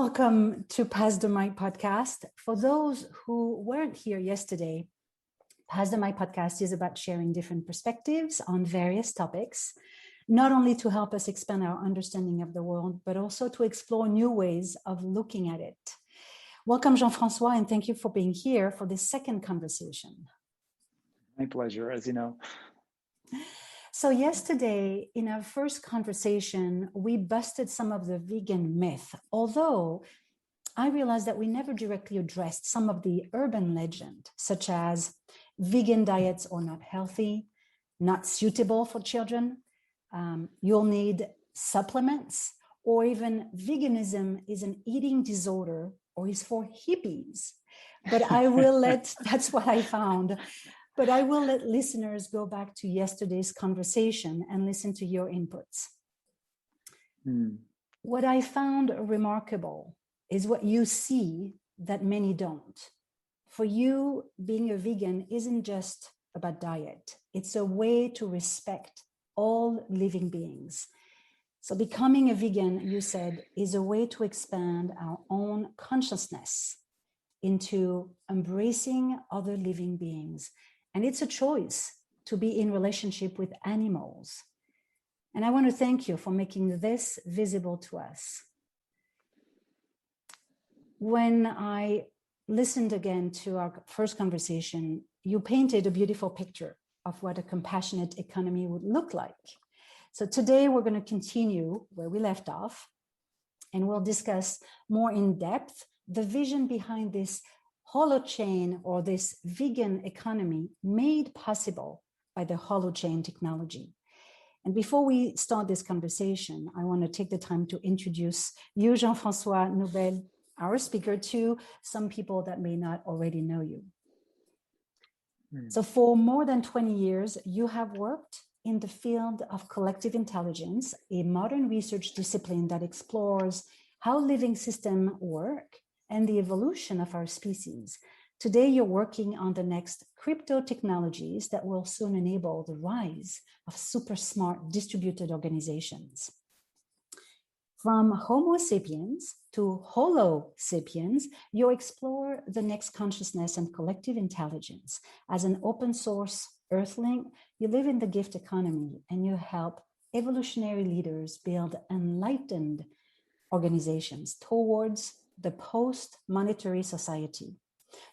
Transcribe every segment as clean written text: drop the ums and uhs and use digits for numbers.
Welcome to Pass the Mic podcast. For those who weren't here yesterday, Pass the Mic podcast is about sharing different perspectives on various topics, not only to help us expand our understanding of the world, but also to explore new ways of looking at it. Welcome, Jean-François, and thank you for being here for this second conversation. My pleasure, as you know. So yesterday, in our first conversation, we busted some of the vegan myth, although I realized that we never directly addressed some of the urban legend, such as vegan diets are not healthy, not suitable for children, you'll need supplements, or even veganism is an eating disorder or is for hippies. But I will that's what I found. But I will let listeners go back to yesterday's conversation and listen to your inputs. What I found remarkable is what you see that many don't. For you, being a vegan isn't just about diet. It's a way to respect all living beings. So becoming a vegan, you said, is a way to expand our own consciousness into embracing other living beings. And it's a choice to be in relationship with animals. And I want to thank you for making this visible to us. When I listened again to our first conversation, you painted a beautiful picture of what a compassionate economy would look like. So today we're going to continue where we left off, and we'll discuss more in depth the vision behind this Holochain, or this vegan economy made possible by the Holochain technology. And before we start this conversation, I want to take the time to introduce you, Jean-François Noubel, our speaker, to some people that may not already know you. So for more than 20 years, you have worked in the field of collective intelligence, a modern research discipline that explores how living systems work and the evolution of our species. Today, you're working on the next crypto technologies that will soon enable the rise of super smart distributed organizations. From Homo sapiens to Holo sapiens, you explore the next consciousness and collective intelligence. As an open source earthling, you live in the gift economy and you help evolutionary leaders build enlightened organizations towards the post-monetary society.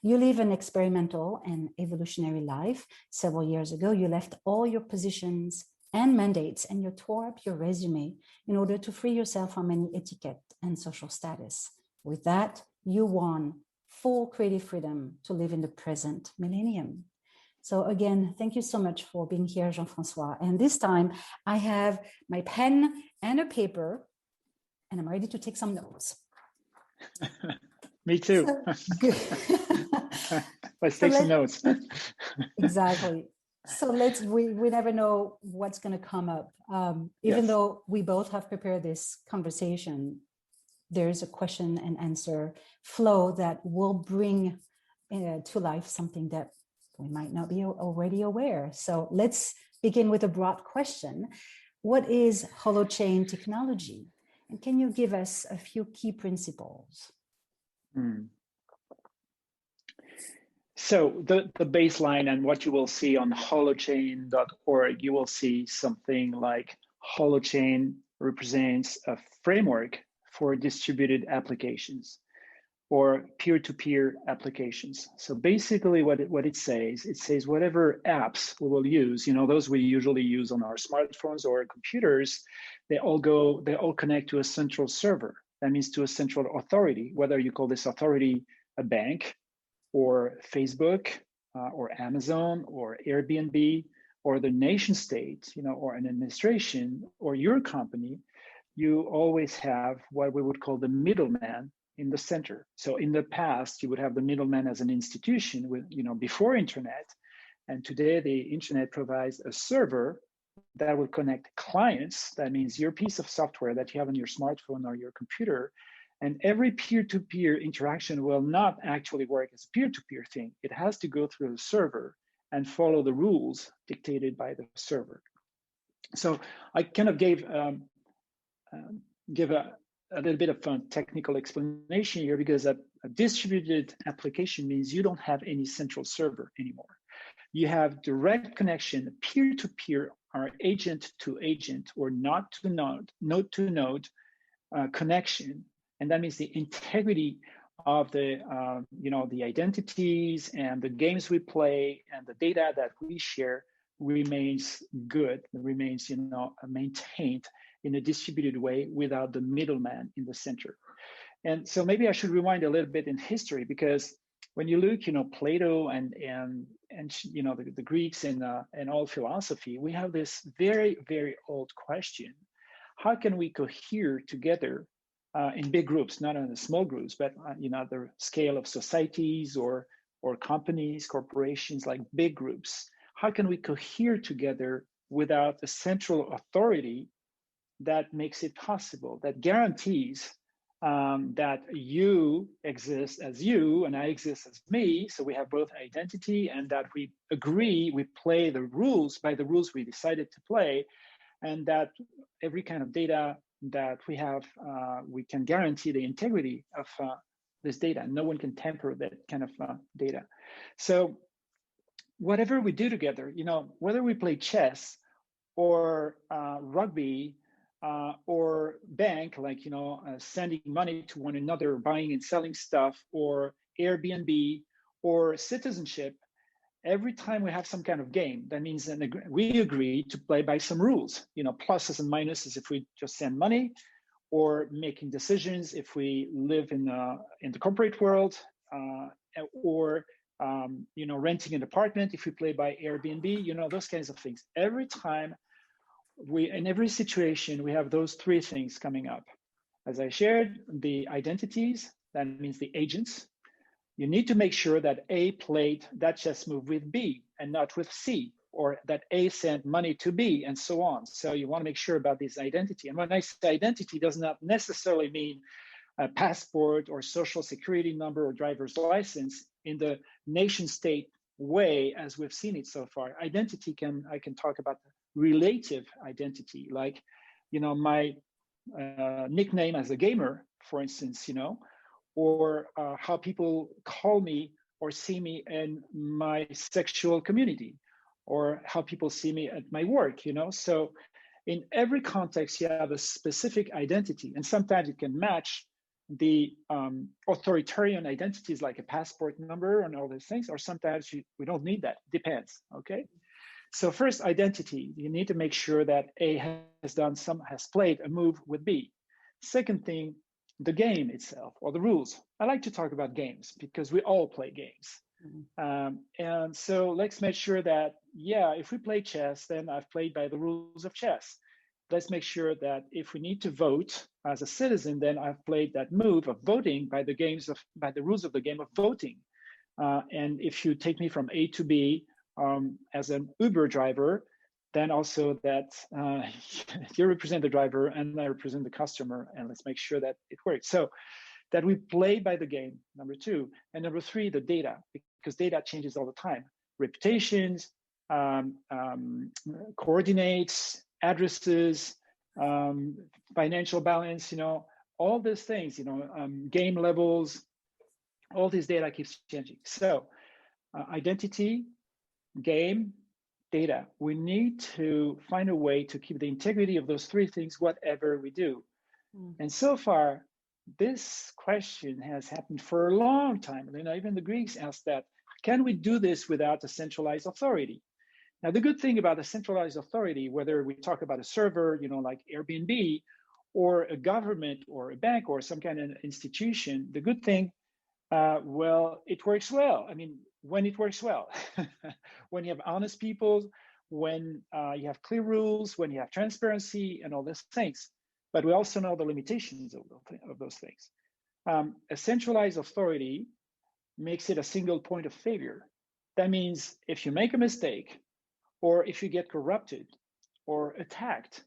You live an experimental and evolutionary life. Several years ago, you left all your positions and mandates and you tore up your resume in order to free yourself from any etiquette and social status. With that, you won full creative freedom to live in the present millennium. So again, thank you so much for being here, Jean-François. And this time I have my pen and a paper and I'm ready to take some notes. Me too. Let's take some notes. Exactly. So we never know what's going to come up. Even though we both have prepared this conversation, there's a question and answer flow that will bring to life something that we might not be already aware. So let's begin with a broad question. What is Holochain technology? And can you give us a few key principles? So the baseline and what you will see on holochain.org, you will see something like Holochain represents a framework for distributed applications or peer-to-peer applications. So basically what it says whatever apps we will use, those we usually use on our smartphones or computers, they all connect to a central server. That means to a central authority, whether you call this authority a bank or Facebook or Amazon or Airbnb or the nation state, or an administration or your company, you always have what we would call the middleman in the center. So in the past, you would have the middleman as an institution with, before internet. And today the internet provides a server that will connect clients. That means your piece of software that you have on your smartphone or your computer. And every peer-to-peer interaction will not actually work as a peer-to-peer thing. It has to go through the server and follow the rules dictated by the server. So I kind of give a a little bit of a technical explanation here, because a distributed application means you don't have any central server anymore. You have direct connection, peer-to-peer, or agent-to-agent, or node-to-node, node-to-node connection, and that means the integrity of the the identities and the games we play and the data that we share remains good, remains maintained in a distributed way without the middleman in the center. And so maybe I should rewind a little bit in history, because when you look, Plato and the Greeks and all philosophy, we have this very, very old question: how can we cohere together in big groups, not in the small groups, but the scale of societies or companies, corporations, like big groups? How can we cohere together without a central authority that makes it possible, that guarantees that you exist as you and I exist as me, so we have both identity, and that we agree, we play the rules by the rules we decided to play, and that every kind of data that we have, we can guarantee the integrity of this data. No one can tamper that kind of data. So whatever we do together, whether we play chess or rugby or bank, like sending money to one another, buying and selling stuff, or Airbnb or citizenship, every time we have some kind of game, that means we agree to play by some rules, pluses and minuses if we just send money, or making decisions if we live in the corporate world, or renting an apartment if we play by Airbnb, those kinds of things. Every time in every situation, we have those three things coming up. As I shared, the identities, that means the agents. You need to make sure that A played that chess move with B and not with C, or that A sent money to B, and so on. So you want to make sure about this identity. And when I say identity, does not necessarily mean a passport or social security number or driver's license in the nation state way as we've seen it so far. Identity I can talk about relative identity, like my nickname as a gamer, for instance, or how people call me or see me in my sexual community, or how people see me at my work, So in every context, you have a specific identity, and sometimes it can match the authoritarian identities like a passport number and all these things, or sometimes we don't need that. Depends, okay? So first, identity. You need to make sure that A has played a move with B. Second thing, the game itself, or the rules. I like to talk about games because we all play games. Mm-hmm. And so let's make sure that, if we play chess, then I've played by the rules of chess. Let's make sure that if we need to vote as a citizen, then I've played that move of voting by the rules of the game of voting. And if you take me from A to B as an Uber driver, then also that you represent the driver and I represent the customer, and let's make sure that it works. So that we play by the game, number two. And number three, the data, because data changes all the time. Reputations, coordinates, addresses, financial balance, all these things, game levels, all this data keeps changing. So identity, game, data. We need to find a way to keep the integrity of those three things, whatever we do. And so far, this question has happened for a long time. Even the Greeks asked that, can we do this without a centralized authority? Now, the good thing about a centralized authority, whether we talk about a server, like Airbnb, or a government or a bank or some kind of institution, the good thing, it works well. When it works well, when you have honest people, when you have clear rules, when you have transparency and all these things. But we also know the limitations of those things. A centralized authority makes it a single point of failure. That means if you make a mistake, or if you get corrupted or attacked,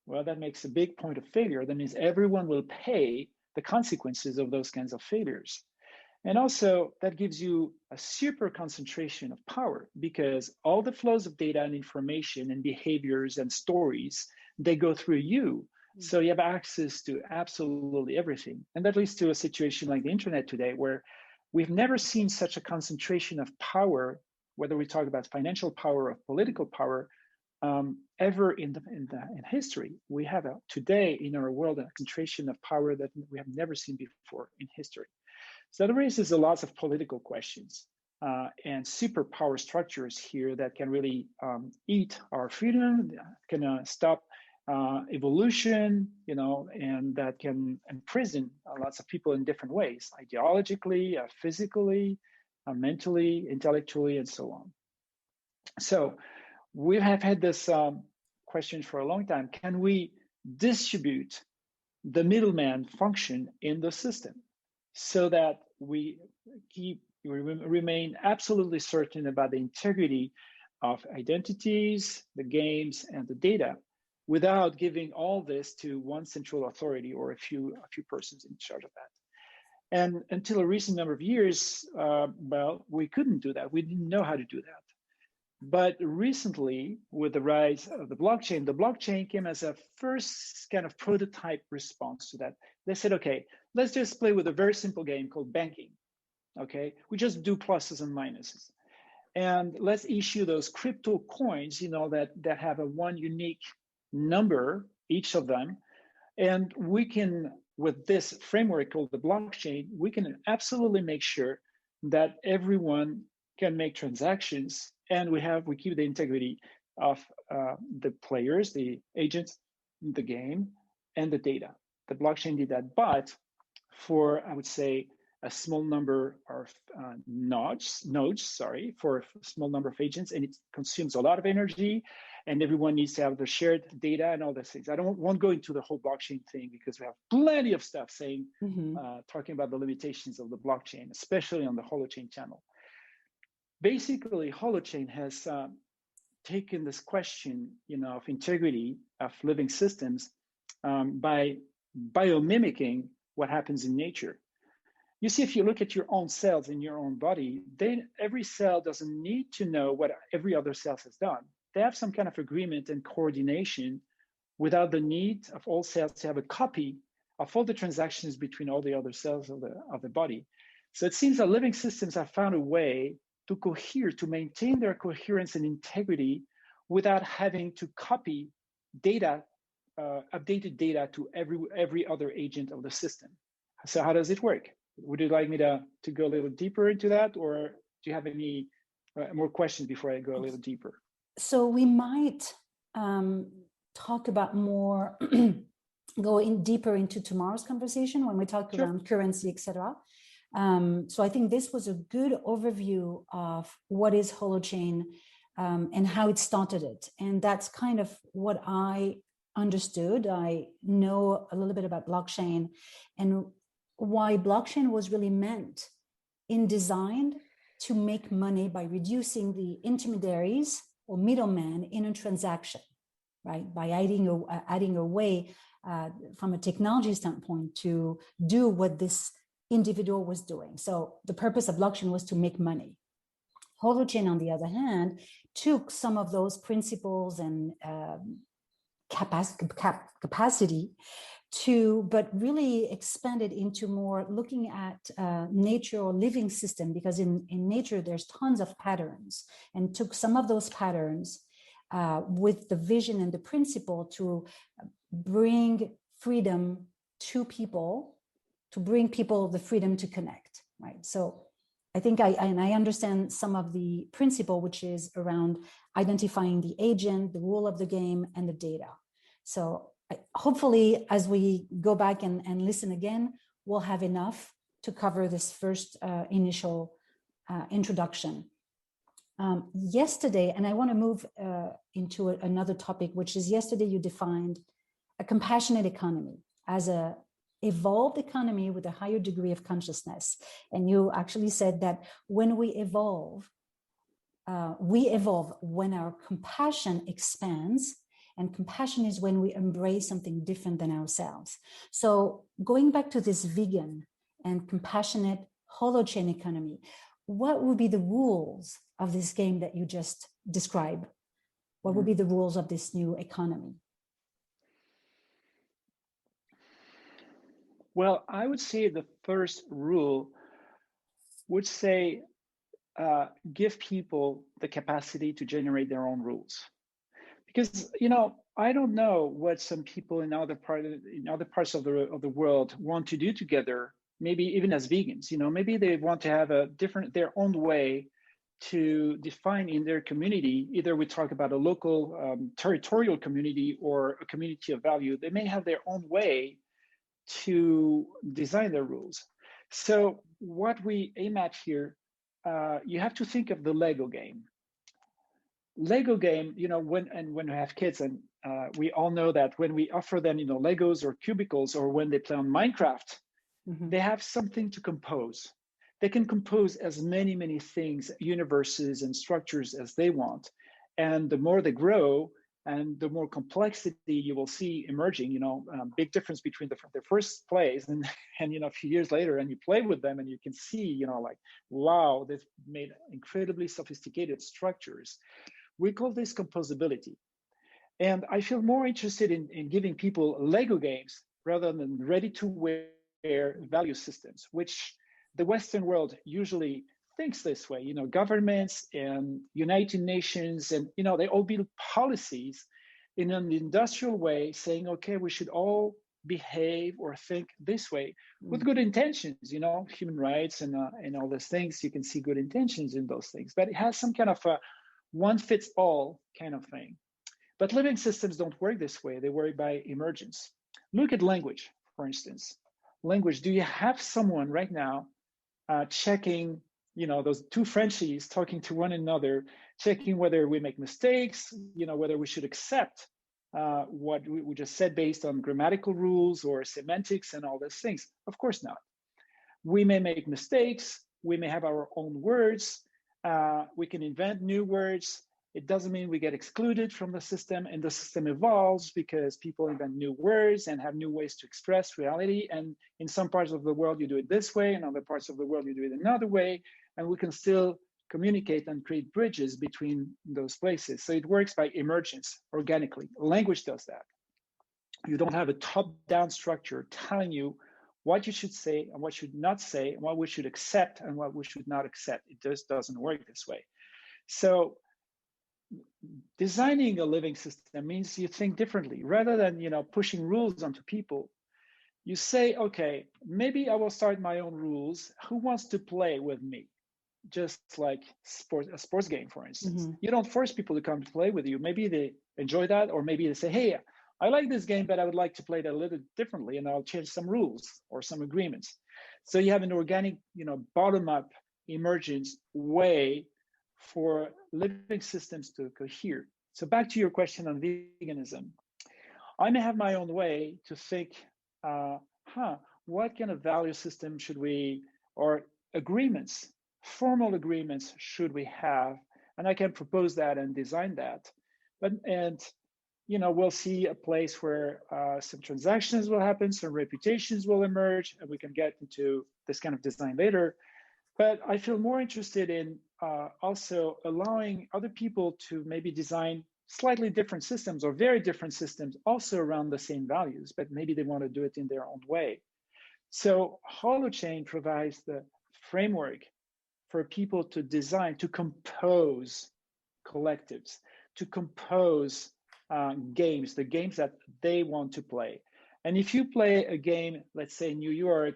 that makes a big point of failure. That means everyone will pay the consequences of those kinds of failures. And also that gives you a super concentration of power, because all the flows of data and information and behaviors and stories, they go through you. So you have access to absolutely everything. And that leads to a situation like the internet today, where we've never seen such a concentration of power, whether we talk about financial power or political power, ever in history. We have today in our world a concentration of power that we have never seen before in history. So that raises a lot of political questions and superpower structures here that can really eat our freedom, can stop evolution, and that can imprison lots of people in different ways, ideologically, physically, mentally, intellectually, and so on. So we have had this question for a long time. Can we distribute the middleman function in the system so that we remain absolutely certain about the integrity of identities, the games, and the data, without giving all this to one central authority or a few persons in charge of that? And until a recent number of years, we couldn't do that. We didn't know how to do that. But recently, with the rise of the blockchain came as a first kind of prototype response to that. They said, okay, let's just play with a very simple game called banking. Okay, we just do pluses and minuses. And let's issue those crypto coins, that have a one unique number, each of them. And we can, with this framework called the blockchain, we can absolutely make sure that everyone can make transactions, and we keep the integrity of the players, the agents, the game, and the data. The blockchain did that, but for, I would say, a small number of nodes, for a small number of agents, and it consumes a lot of energy, and everyone needs to have the shared data and all those things. I won't go into the whole blockchain thing because we have plenty of stuff saying, talking about the limitations of the blockchain, especially on the Holochain channel. Basically, Holochain has taken this question, of integrity of living systems by biomimicking what happens in nature. You see, if you look at your own cells in your own body, then every cell doesn't need to know what every other cell has done. They have some kind of agreement and coordination without the need of all cells to have a copy of all the transactions between all the other cells of the body. So it seems that living systems have found a way to cohere, to maintain their coherence and integrity without having to copy data, updated data to every other agent of the system. So how does it work? Would you like me to go a little deeper into that, or do you have any more questions before I go a little deeper? So we might talk about more, go in deeper into tomorrow's conversation when we talk around currency, etc. So I think this was a good overview of what is Holochain and how it started it. And that's kind of what I understood. I know a little bit about blockchain and why blockchain was really meant in design to make money by reducing the intermediaries or middlemen in a transaction, right? By adding a way from a technology standpoint to do what this individual was doing. So the purpose of blockchain was to make money. Holochain, on the other hand, took some of those principles and capacity but really expanded into more looking at nature or living system, because in nature there's tons of patterns, and took some of those patterns with the vision and the principle to bring freedom to people, to bring people the freedom to connect, right? So I think I understand some of the principle, which is around identifying the agent, the rule of the game, and the data. So hopefully, as we go back and listen again, we'll have enough to cover this first initial introduction. Yesterday, and I want to move into another topic, which is yesterday you defined a compassionate economy as a evolved economy with a higher degree of consciousness. And you actually said that when we evolve when our compassion expands, and compassion is when we embrace something different than ourselves. So going back to this vegan and compassionate holochain economy, what would be the rules of this game that you just described? What would be the rules of this new economy? Well, I would say the first rule would say give people the capacity to generate their own rules. Because I don't know what some people in other parts of the world want to do together. Maybe even as vegans, maybe they want to have their own way to define in their community. Either we talk about a local territorial community or a community of value. They may have their own way to design their rules. So what we aim at here, you have to think of the Lego game. Lego game, when we have kids, and we all know that when we offer them, Legos or cubicles, or when they play on Minecraft, they have something to compose. They can compose as many things, universes and structures as they want. And the more they grow, and the more complexity you will see emerging, big difference between their first plays and a few years later, and you play with them and you can see, like, wow, they've made incredibly sophisticated structures. We call this composability. And I feel more interested in giving people Lego games rather than ready-to-wear value systems, which the Western world usually thinks this way. Governments and United Nations, and they all build policies in an industrial way, saying, okay, we should all behave or think this way with good intentions. Human rights and all those things. You can see good intentions in those things, but it has some kind of a one-fits-all kind of thing. But living systems don't work this way. They work by emergence. Look at language, for instance. Language, do you have someone right now checking, those two Frenchies talking to one another, checking whether we make mistakes, whether we should accept what we just said based on grammatical rules or semantics and all those things? Of course not. We may make mistakes. We may have our own words. We can invent new words. It doesn't mean we get excluded from the system, and the system evolves because people invent new words and have new ways to express reality. And in some parts of the world, you do it this way, in other parts of the world, you do it another way, and we can still communicate and create bridges between those places. So it works by emergence, organically. Language does that. You don't have a top-down structure telling you what you should say and what should not say, and what we should accept and what we should not accept. It just doesn't work this way. So designing a living system means you think differently. Rather than pushing rules onto people, you say, okay, maybe I will start my own rules. Who wants to play with me? Just like a sports game, for instance. You don't force people to come to play with you. Maybe they enjoy that, or maybe they say, hey, I like this game, but I would like to play it a little differently, and I'll change some rules or some agreements. So you have an organic, bottom-up emergence way for living systems to cohere. So back to your question on veganism. I may have my own way to think, what kind of value system should we, or agreements, formal agreements should we have? And I can propose that and design that. We'll see a place where some transactions will happen, some reputations will emerge, and we can get into this kind of design later. But I feel more interested in also allowing other people to maybe design slightly different systems or very different systems also around the same values, but maybe they want to do it in their own way. So Holochain provides the framework for people to design, to compose collectives, to compose games, the games that they want to play. And if you play a game, let's say in New York,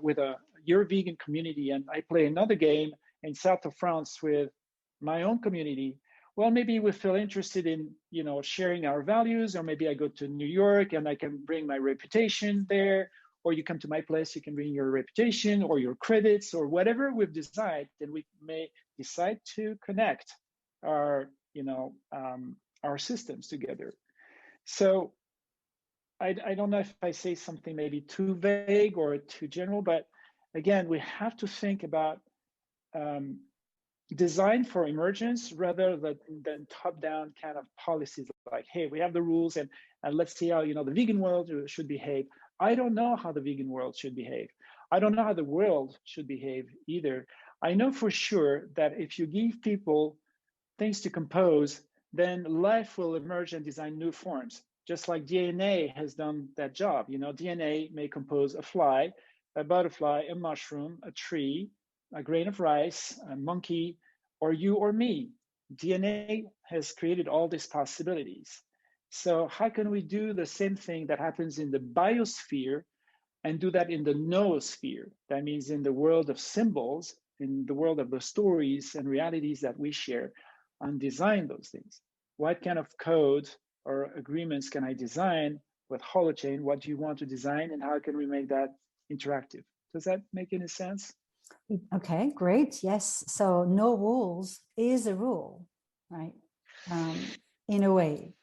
with your vegan community, and I play another game in south of France with my own community, well, maybe we feel interested in, sharing our values, or maybe I go to New York and I can bring my reputation there, or you come to my place, you can bring your reputation or your credits or whatever we've decided, then we may decide to connect our systems together. So I don't know if I say something maybe too vague or too general, but again, we have to think about design for emergence rather than top-down kind of policies like, hey, we have the rules and let's see how the vegan world should behave. I don't know how the vegan world should behave. I don't know how the world should behave either. I know for sure that if you give people things to compose, then life will emerge and design new forms. just like DNA has done that job. DNA may compose a fly, a butterfly, a mushroom, a tree, a grain of rice, a monkey, or you or me. DNA has created all these possibilities. So how can we do the same thing that happens in the biosphere and do that in the noosphere? That means in the world of symbols, in the world of the stories and realities that we share, and design those things. What kind of code or agreements can I design with Holochain? What do you want to design, and how can we make that interactive? Does that make any sense? Okay, great. Yes. So no rules is a rule, right? In a way.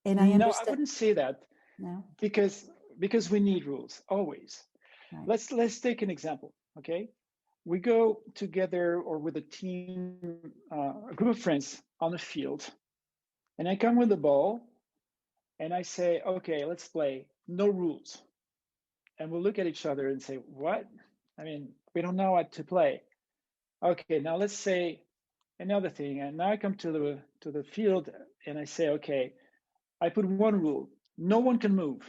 And I No, I understand. wouldn't say that. No. Because we need rules always. Right. Let's take an example. Okay, we go together or with a team, a group of friends on a field, and I come with the ball, and I say, okay, let's play. No rules. And we'll look at each other and say, what? I mean, we don't know what to play. Okay, now let's say another thing. And now I come to the field and I say, okay, I put one rule: no one can move.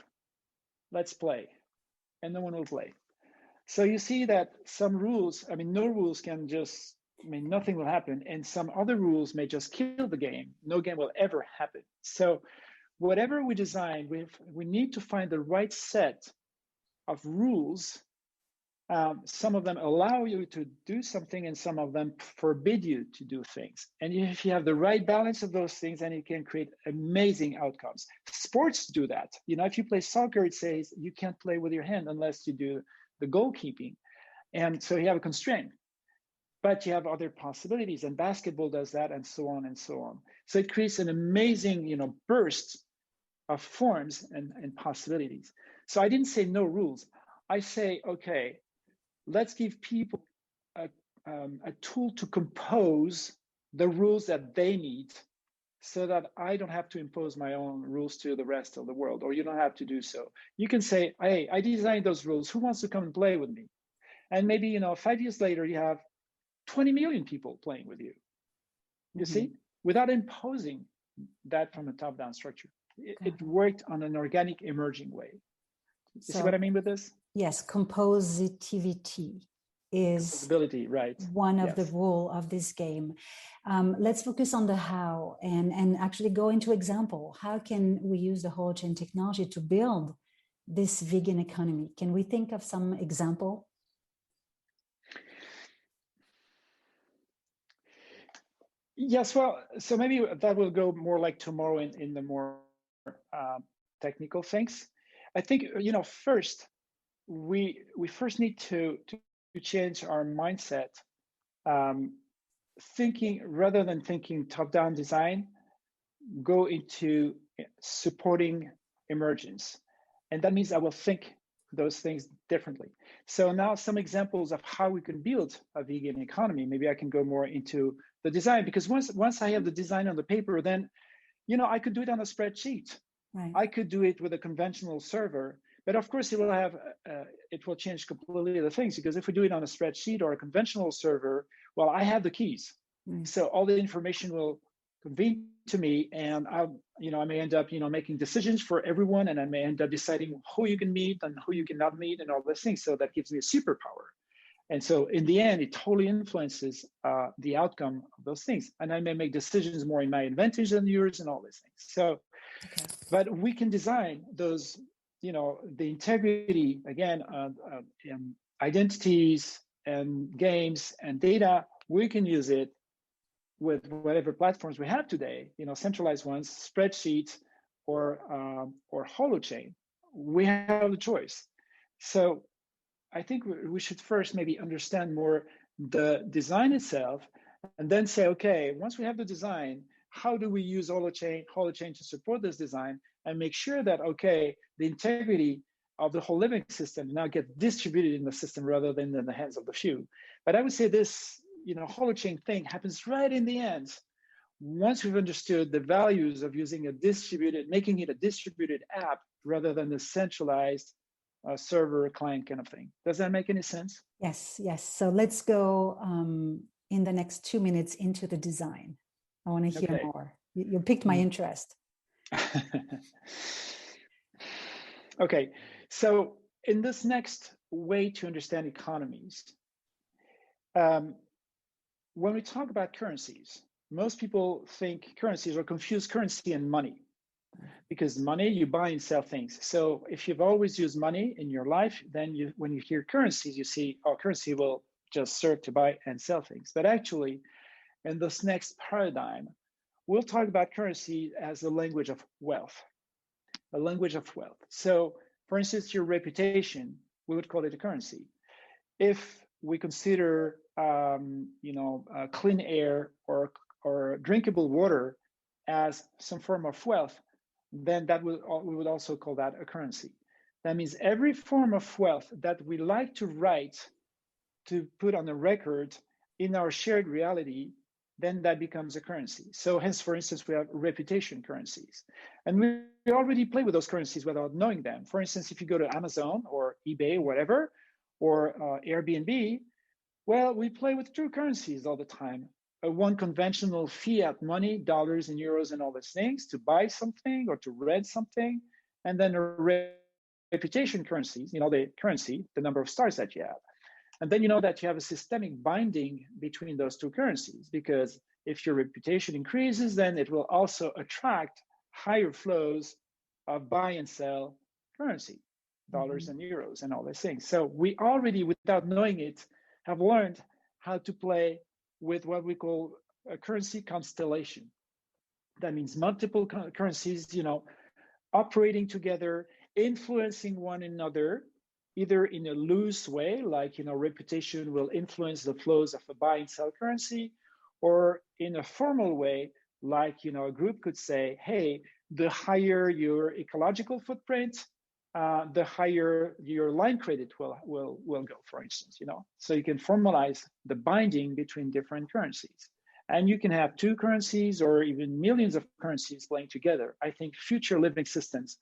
Let's play. And no one will play. So you see that some rules, I mean, no rules can just, I mean, nothing will happen. And some other rules may just kill the game. No game will ever happen. So whatever we design, we need to find the right set of rules. Some of them allow you to do something and some of them forbid you to do things. And if you have the right balance of those things, then you can create amazing outcomes. Sports do that. If you play soccer, it says you can't play with your hand unless you do the goalkeeping. And so you have a constraint, but you have other possibilities, and basketball does that, and so on and so on. So it creates an amazing, burst of forms and possibilities. So I didn't say no rules. I say, okay, let's give people a tool to compose the rules that they need, so that I don't have to impose my own rules to the rest of the world, or you don't have to do so. You can say, hey, I designed those rules. Who wants to come and play with me? And maybe, 5 years later, you have 20 million people playing with you. You see, without imposing that from a top-down structure. It worked on an organic, emerging way. You see what I mean with this? Yes, compositivity is right. one of the rule of this game. Let's focus on the how and actually go into example. How can we use the Holochain technology to build this vegan economy? Can we think of some example? Yes, well, so maybe that will go more like tomorrow in the more technical things. I think, first, we first need to change our mindset, thinking, rather than thinking top-down design, go into supporting emergence. And that means I will think those things differently. So now some examples of how we can build a vegan economy. Maybe I can go more into the design, because once I have the design on the paper, then, I could do it on a spreadsheet. Right. I could do it with a conventional server, but of course it will change completely the things, because if we do it on a spreadsheet or a conventional server, well, I have the keys. So all the information will convene to me, and I may end up, making decisions for everyone, and I may end up deciding who you can meet and who you cannot meet and all those things. So that gives me a superpower. And so in the end, it totally influences the outcome of those things. And I may make decisions more in my advantage than yours and all these things. So, but we can design those, the integrity, again, identities and games and data. We can use it with whatever platforms we have today, centralized ones, spreadsheets, or Holochain. We have the choice. So I think we should first maybe understand more the design itself, and then say, okay, once we have the design, how do we use Holochain to support this design and make sure that, okay, the integrity of the whole living system now gets distributed in the system rather than in the hands of the few. But I would say this, Holochain thing happens right in the end. Once we've understood the values of using making it a distributed app rather than the centralized server client kind of thing. Does that make any sense? Yes. So let's go in the next 2 minutes into the design. I want to hear more. You piqued my interest. Okay, so in this next way to understand economies, um, when we talk about currencies, most people think currencies or confuse currency and money, because money, you buy and sell things. So if you've always used money in your life, then when you hear currencies, you see, oh, currency will just serve to buy and sell things. But actually, in this next paradigm, we'll talk about currency as a language of wealth, a language of wealth. So for instance, your reputation, we would call it a currency. If we consider, clean air or drinkable water as some form of wealth, then we would also call that a currency. That means every form of wealth that we like to write, to put on a record in our shared reality, then that becomes a currency. So hence, for instance, we have reputation currencies. And we already play with those currencies without knowing them. For instance, if you go to Amazon or eBay, or whatever, or Airbnb, well, we play with true currencies all the time. One conventional fiat money, dollars and euros and all these things, to buy something or to rent something, and then a reputation currencies, the currency, the number of stars that you have. And then you know that you have a systemic binding between those two currencies, because if your reputation increases, then it will also attract higher flows of buy and sell currency, dollars and euros and all these things. So we already, without knowing it, have learned how to play with what we call a currency constellation. That means multiple currencies, operating together, influencing one another, either in a loose way, like, reputation will influence the flows of a buy and sell currency, or in a formal way, like, a group could say, hey, the higher your ecological footprint, the higher your line credit will go, for instance, So you can formalize the binding between different currencies. And you can have two currencies or even millions of currencies playing together. I think future living systems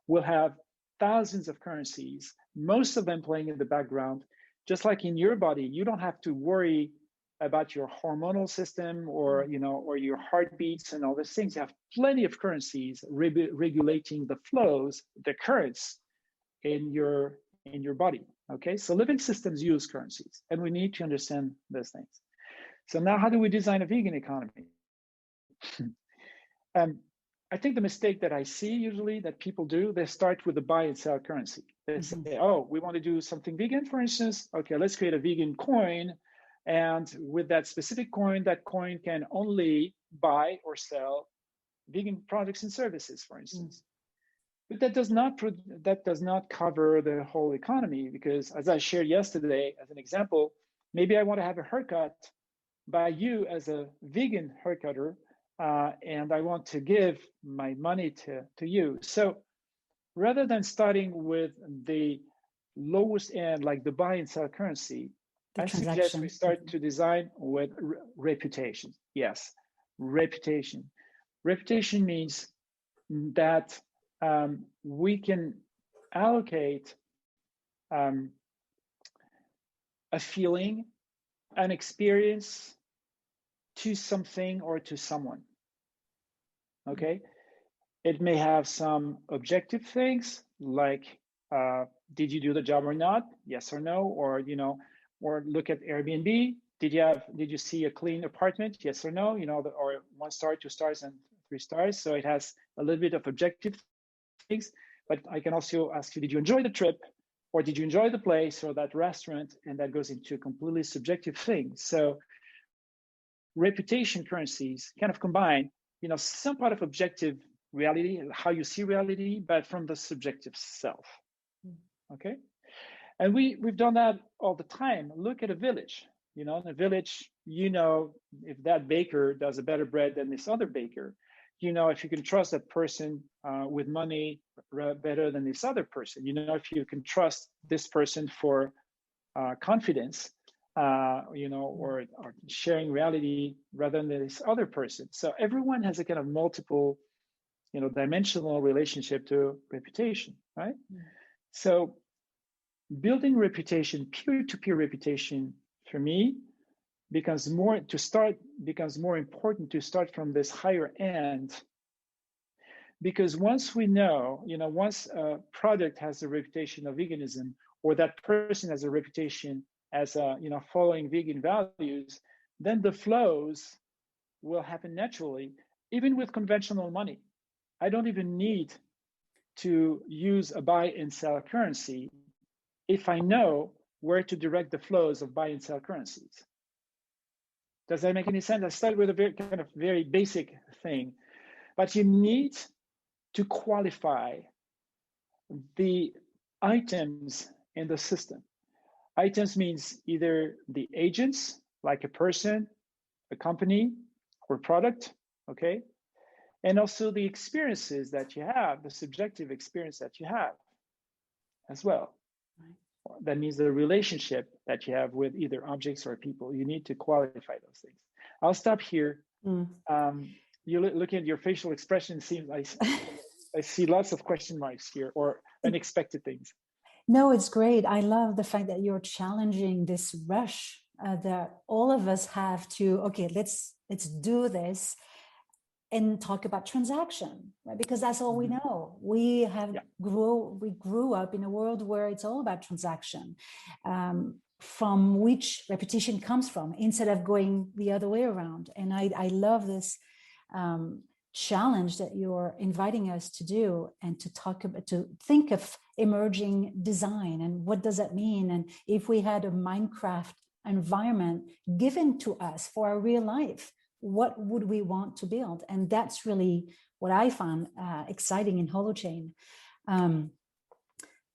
will have thousands of currencies, most of them playing in the background. Just like in your body, you don't have to worry about your hormonal system or your heartbeats and all these things. You have plenty of currencies regulating the flows, the currents in your body. Okay, so living systems use currencies, and we need to understand those things. So now, how do we design a vegan economy? I think the mistake that I see usually that people do, they start with the buy and sell currency. They say, oh, we want to do something vegan, for instance. Okay, let's create a vegan coin. And with that specific coin, that coin can only buy or sell vegan products and services, for instance. But that does not cover the whole economy, because as I shared yesterday as an example, maybe I want to have a haircut by you as a vegan haircutter, and I want to give my money to you. So rather than starting with the lowest end, like the buy and sell currency, I suggest we start to design with reputation. Yes, reputation. Reputation means that we can allocate a feeling, an experience to something or to someone. Okay, it may have some objective things like, did you do the job or not? Yes or no, or or look at Airbnb. Did you see a clean apartment? Yes or no? Or 1 star, 2 stars, and 3 stars. So it has a little bit of objective things, but I can also ask you, did you enjoy the trip, or did you enjoy the place or that restaurant? And that goes into a completely subjective thing. So reputation currencies kind of combine, some part of objective reality, how you see reality, but from the subjective self. Okay, and we've done that all the time. Look at a village. In a village, if that baker does a better bread than this other baker, if you can trust that person with money better than this other person, if you can trust this person for confidence, or sharing reality rather than this other person. So everyone has a kind of multiple, dimensional relationship to reputation, right? So building reputation, peer-to-peer reputation, for me, becomes more important to start from this higher end, Because once we know, once a product has a reputation of veganism, or that person has a reputation as following vegan values, then the flows will happen naturally, even with conventional money. I don't even need to use a buy and sell currency if I know where to direct the flows of buy and sell currencies. Does that make any sense? I started with a very basic thing, but you need to qualify the items in the system. Items means either the agents, like a person, a company, or product, okay? And also the experiences that you have, the subjective experience that you have as well. Right. That means the relationship that you have with either objects or people. You need to qualify those things. I'll stop here. You looking at your facial expression, seems like I see lots of question marks here, or unexpected things. No, it's great. I love the fact that you're challenging this rush that all of us have to, okay, let's do this and talk about transaction, right? Because that's all we know. We grew up in a world where it's all about transaction, from which repetition comes from, instead of going the other way around. And I love this challenge that you're inviting us to do, and to talk about, to think of emerging design and what does that mean. And if we had a Minecraft environment given to us for our real life, what would we want to build? And that's really what I found exciting in Holochain.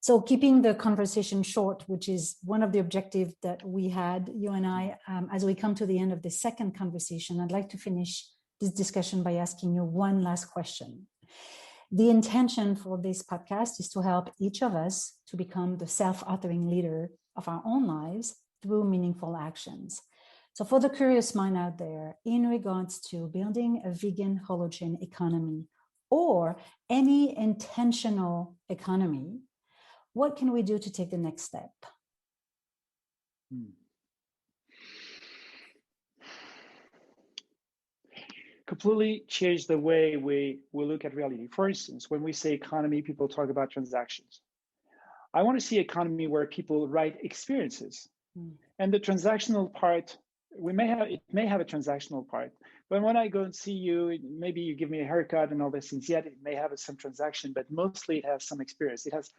So keeping the conversation short, which is one of the objectives that we had, you and I, as we come to the end of the second conversation, I'd like to finish this discussion by asking you one last question. The intention for this podcast is to help each of us to become the self-authoring leader of our own lives through meaningful actions. So for the curious mind out there, in regards to building a vegan holochain economy or any intentional economy, what can we do to take the next step? Completely change the way we look at reality. For instance, when we say economy, people talk about transactions. I want to see economy where people write experiences. And the transactional part, it may have a transactional part, but when I go and see you, maybe you give me a haircut and all these things, yet it may have some transaction, but mostly it has some experience. It has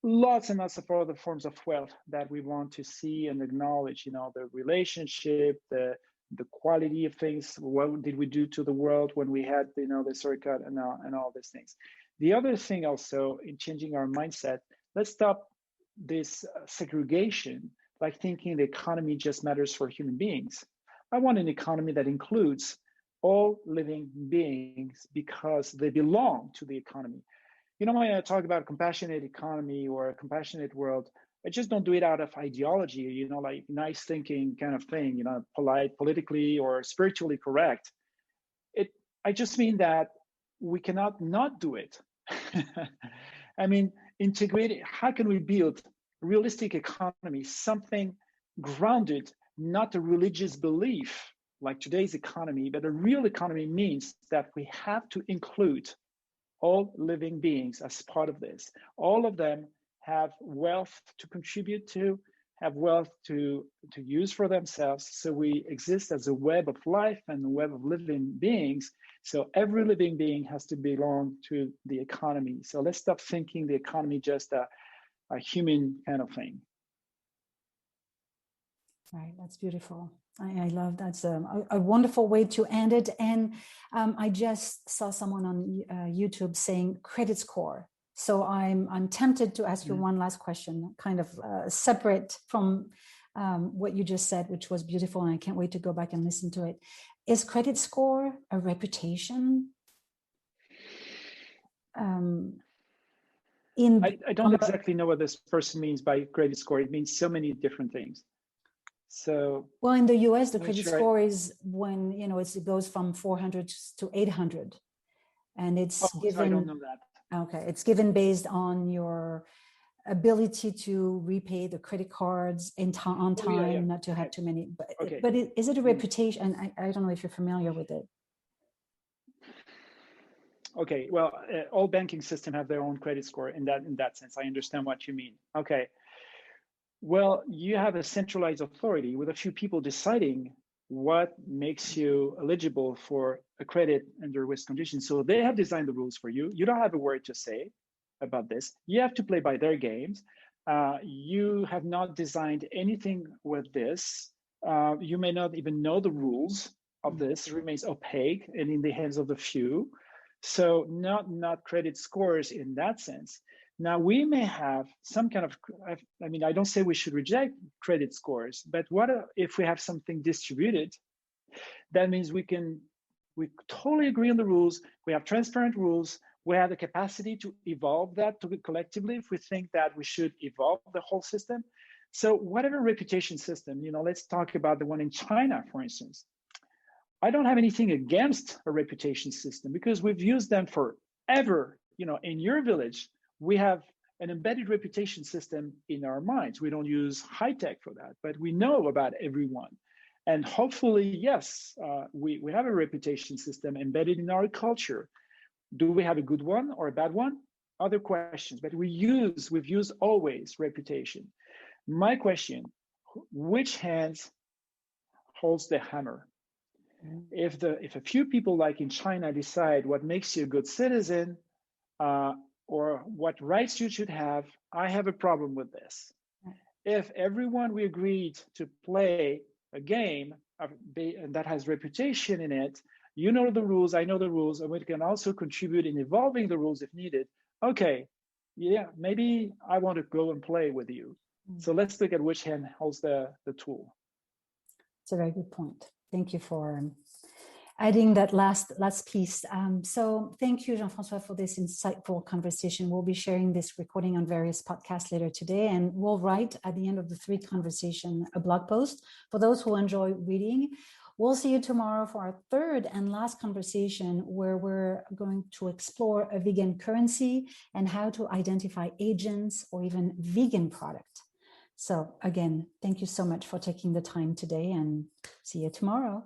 lots and lots of other forms of wealth that we want to see and acknowledge, the relationship, the quality of things. What did we do to the world when we had, this haircut and all these things. The other thing also in changing our mindset, let's stop this segregation, like thinking the economy just matters for human beings. I want an economy that includes all living beings because they belong to the economy. When I talk about a compassionate economy or a compassionate world, I just don't do it out of ideology, like nice thinking kind of thing, polite, politically or spiritually correct. I just mean that we cannot not do it. I mean, integrate, how can we build a realistic economy, something grounded, not a religious belief like today's economy, but a real economy means that we have to include all living beings as part of this. All of them have wealth to contribute to, have wealth to use for themselves. So we exist as a web of life and a web of living beings. So every living being has to belong to the economy. So let's stop thinking the economy just a human kind of thing. Right, that's beautiful. I love that's a wonderful way to end it. And I just saw someone on YouTube saying credit score. So I'm tempted to ask you one last question, kind of separate from what you just said, which was beautiful, and I can't wait to go back and listen to it. Is credit score a reputation? I don't exactly know what this person means by credit score. It means so many different things. So, well, in the US, the credit score is when, it goes from 400 to 800, and it's given. So I don't know that. Okay, it's given based on your ability to repay the credit cards on time, not to have too many. But is it a reputation? And I don't know if you're familiar with it. Okay, well, all banking systems have their own credit score in that sense. I understand what you mean. Okay, well, you have a centralized authority with a few people deciding what makes you eligible for a credit under risk conditions. So they have designed the rules for you. You don't have a word to say about this. You have to play by their games. You have not designed anything with this. You may not even know the rules of this. It remains opaque and in the hands of the few. So not credit scores in that sense. Now, we may have some kind of, I mean, I don't say we should reject credit scores, but what if we have something distributed? That means we totally agree on the rules. We have transparent rules. We have the capacity to evolve that collectively if we think that we should evolve the whole system. So whatever reputation system, let's talk about the one in China, for instance. I don't have anything against a reputation system because we've used them forever. In your village, we have an embedded reputation system in our minds. We don't use high tech for that, but we know about everyone. And hopefully, yes, we have a reputation system embedded in our culture. Do we have a good one or a bad one? Other questions, but we've used always reputation. My question, which hands holds the hammer? If a few people like in China decide what makes you a good citizen, or what rights you should have, I have a problem with this. If everyone we agreed to play a game and that has reputation in it, you know the rules, I know the rules, and we can also contribute in evolving the rules if needed. Okay, yeah, maybe I want to go and play with you. So let's look at which hand holds the tool. It's a very good point. Thank you for adding that last piece. So thank you, Jean-François, for this insightful conversation. We'll be sharing this recording on various podcasts later today, and we'll write at the end of the 3 conversation a blog post for those who enjoy reading. We'll see you tomorrow for our 3rd and last conversation, where we're going to explore a vegan currency and how to identify agents or even vegan product. So again, thank you so much for taking the time today, and see you tomorrow.